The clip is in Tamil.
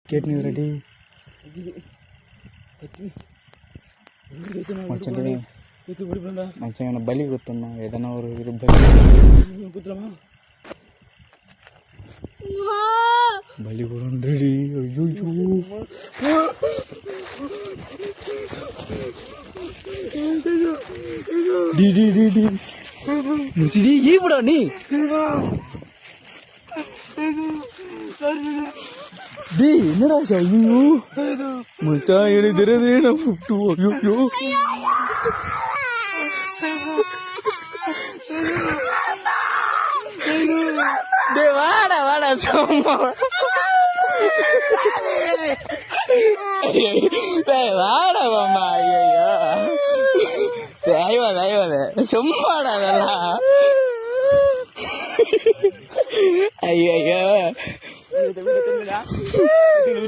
கேட்டு ரெடி மச்சான் பலி குத்தா எதனா ஒரு இது குத்துலாமா பலி கொடுடி. ஐயோ ஈபடா நீ என்னடா ஐயோ மச்சான் எனக்கு தெரியாது. நான் புட்டு ஐயோ வாடா வாடா சும்மா வாடா மாமா. ஐயோ தயவாத தயவாத சும்மாடா அதெல்லாம். ஐயோ